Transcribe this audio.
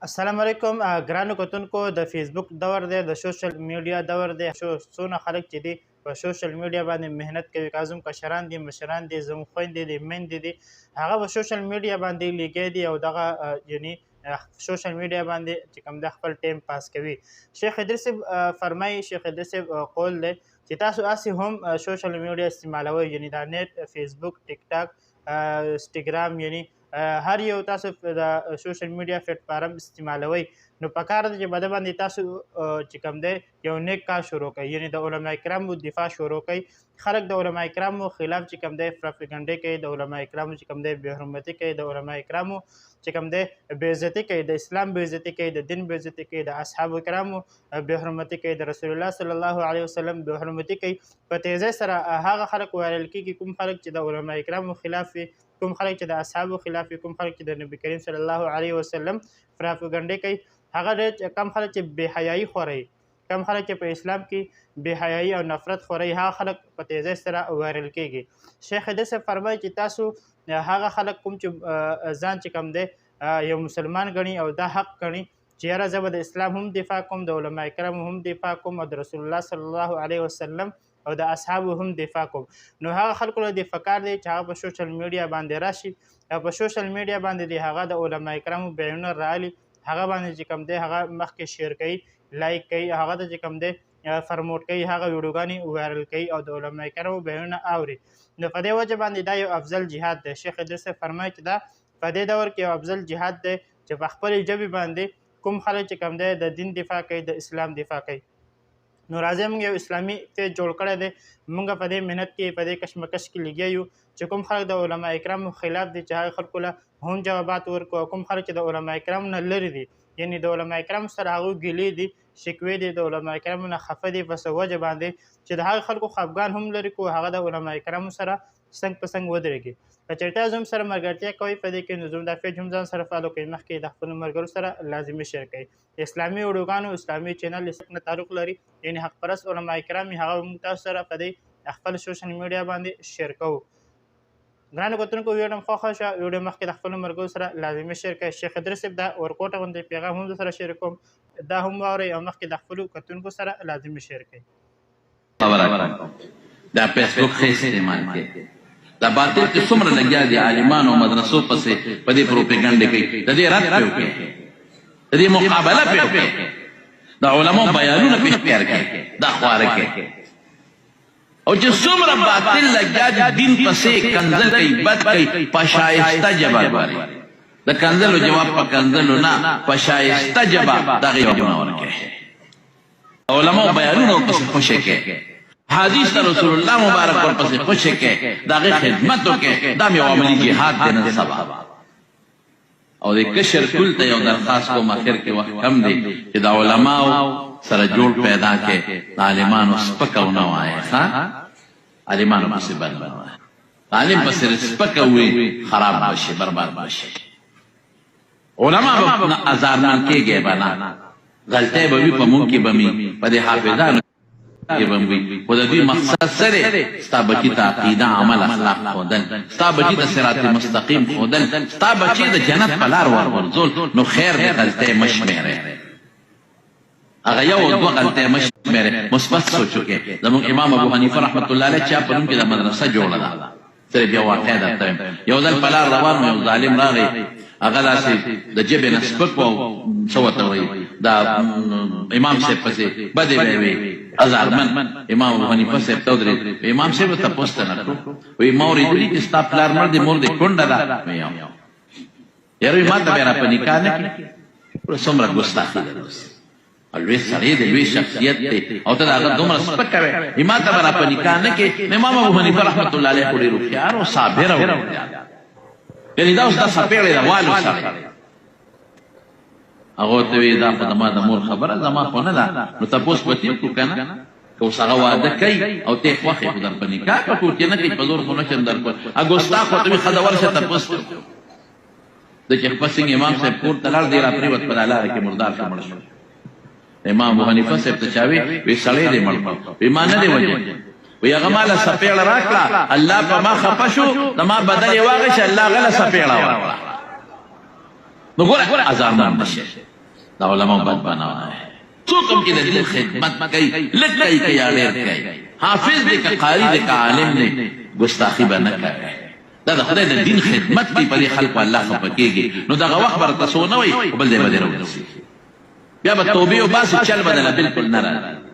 السلام علیکم ګرانو کتونکو د فیسبوک دور دی د سوشل میډیا دور دی څونه خلک چې دي په سوشل میډیا باندې مهنت کوي که زموږ کشران دي مشران دي زموږ خویندې دي میندې دي هغه په سوشل میډیا باندې لیکي دي او دغه یعنی سوشل میډیا باندې چې کوم د خپل ټایم پاس کوي. شیخ ادریس فرمایي شیخ ادریس قول دی چې تاسو هسې هم سوشل میډیا استعمالوئ یعنی دا نیټ فیسبوک ټیک ټاک انسټاګرام یعنی هر یو تاسو د سوشل میډیا پلیټفارم استعمالوئ نو پکار ده چې په ده باندې تاسو چې کوم دی یو نیک کار شروع کوئ یعنی د علما کرامو دفاع شروع کوئ. خلک د علما کرامو خلاف چې کوم دی پروپاګنډې کوي د علما کرامو چې کوم دی بې حرمتي کوي د علما کرامو چې کوم دی بې عزتي کوي د اسلام بې عزتي کوي د دین بې عزتي کوي د اصحابو کرامو بې حرمتي کوي د رسول الله صلی الله علیه وسلم بې حرمتي کوي. په تیزۍ سره هغه خلک ویرل کېږي کوم خلک چې د علما کرامو خلاف وي کوم خلک چې د اصحابو خلاف وي کوم خلک چې د نبي کریم صلی الله علیه وسلم پروپاګنډې کوي هغه ډېر کم خلک چې بې حیایي خوروي کم خلک چې په اسلام کې بې حیایي او نفرت خوروي هغه خلک په تیزۍ سره وایرل کېږي. شیخ ادریس فرمایي چې تاسو هغه خلک کوم چې ځان چې کوم دی یو مسلمان ګڼي او دا حق ګڼي چې یاره زه به د اسلام هم دفاع کوم د علما کرامو هم دفاع کوم او د رسول الله صلی الله علیه وسلم او د اصحابو هم دفاع کوم نو هغه خلکو له دې پکار دی چې هغه په سوشل میډیا باندې راشي او په سوشل میډیا باندې د هغه د علما کرامو بیانونه راغلي هغه باندې چې کوم دی هغه مخکې شیر کوي لایک کوي هغه ته چې کوم دی فرموټ کوي هغه ویډیوګانې وایرل کوي او د علما کرامو بیانونه اوري نو په دې وجه باندې دا یو افضل جهاد دی. شیخ ادریس فرمایي چې دا په دې دور کې یو افضل جهاد دی چې په خپلې ژبې باندې کوم خلک چې کوم دی د دین دفاع کوي د اسلام دفاع کوي. نو راځئ موږ یو اسلامي پیج جوړ کړی دی موږ په دې محنت کې په دې کشمکش کې لګیا یو چې کوم خلک د علما کرامو خلاف دي چې هغه خلکو له هم جوابات ورکړو او کوم خلک چې د علما کرامو نه لرې دي یعنی د علما کرامو سره هغوی ګیلې دي شکوې دي د علما کرامو نه خفه دي په څه وجه باندې چې د هغه خلکو خفګان هم لري کو هغه د علما کرامو سره څنګ په څنګ ودرېږي. که چېرته زموږ سره ملګرتیا کوئ په دې کې نو زموږ دا پیج هم ځان سره فالو کوئ مخکې د خپلو ملګرو سره لازمي شیر کوئ. اسلامي ویډیوګانو اسلامي چینل نه تعلق لري یعنی حق پرست علما کرام هغه موږ تاسو سره په دې خپل سوشل میډیا باندې شیر کوو. ګرانو کتونکو ویډیو مو خوښه شوه ویډیو مخکې د خپلو ملګرو سره لازمي شیر کړئ. شیخ ادریس صاحب دا ورکوټه غوندې پیغام هم سره شیر کوم دا هم واورئ او مخکې د خپلو کتونکو سره لازمي شیر کړئ. دا فیسبوک ښه استعمال کړئ دا باطل کې څومره لګیا دي عالمانو مدرسو پسې په دې پروپاګنډې کوي د دې رد پې وکړئ د دې مقابله پې وکړئ د علماو بیانونه پې اختیار کړئ دا خواره کړئ او چې څومره باطل لګیا دي دین پسې کنځل کوي بد کوي په شایسته ژبه باندې د کنځلو جواب په کنځلو نه په شایسته ژبه دغې جوابونه ورکړئ علماو بیانونه ورپسې خوشې کړئ حدیث ته رسول الله مبارک ورپسې خوشې کړئ د هغې خدمت وکړئ دا مې یو عملي جهاد دی نن سبا او د کشر کل ته یو درخواست کوم اخر کې وخت کم دی چې د علماو سره جوړ پیدا کړئ د عالمانو سپکه ونه وایئ ښه عالمانو پسې بد نه وایئ عالم پسې سپکه ووایي خراب به شي برباد به شي علما به ازارمان کېږئ به نه غلطۍ به وي په مونږ کې به وي په دې حافظانو خو د دوی مقصد څه دی ستا بچي ته عقیده عمل اخلاق ښودل ستا بچي ته صراط مستقیم ښودل ستا بچي د جنت په لار ورغورځول نو خیر دی غلطۍ مه شمېرئ هغه یو دوه غلطۍ مه شمېرئ مثبت سوچ وکړئ زموږ امام ابو حنیفه رحمت الله علیه چا په نوم کې د مدرسه جوړه ده صرف یو واقع درته وایم یو ځل په لار روان و یو ظالم راغی هغه داسې د ژبې نه سپک و څه ورته وایي دا امام صاحب پسې بدې به یې وي ازارمن امام ابو حنیفه صاحب ته ودرېد امام صاحب ورته پوښتنه کړو وایي ما اورېدلي چې ستا پلار مړ دی مور دې کونډه ده یاره ما ته بیا را په نکاح نه کړي څومره ګستاخي ده لوی سړی دی لوی شخصیت دی او ته د هغه دومره سپک کوې ما ته به را په نکاح نه کړې امام ابو حنیفه رحمت الله علیه خو ډېر هوښیار او صابر و یعنې دا اوس دا څپېړې ده والو سره هغه ورته وایي دا خو زما د مور خبره زما خو نه ده نو تپوس به ترې وکړو که نه که اوس هغه واده کوي او ته یې خوښ یې خو در په نکاح په کور کې نه کوي په زور خو نشم در په ګستاخ ورته وایي ښځه ورشه تپوس کړو د چې خپل څنګه امام صاحب کور ته لاړ دی را پرېوت په دا لاره کې مردار شو مړ شو امام ابو حنیفه صاحب ته چا وی سړی دی مړ کړو وی ما نه دی وجه وی هغه ماله څپېړه راکړه الله په ما خفه شو د ما بدل یې واغېشه الله هغه له څپېړه ورکړه نو ګوره ازارمان نه شي دا علماء بد بناوه څوک هم چې د دین خدمت کوي لږ کوي که یا ډېر کوي حافظ دی که قاري دی که عالم دی ګستاخي به نه کوي دا د خدای د دین خدمت کوي په دې خلکو الله خفه کېږي نو دغه وخت به راته څو نه وایي خو بل ځای به دې راورسېږي بیا به توبې وباسي چل به دله بلکل نه راځي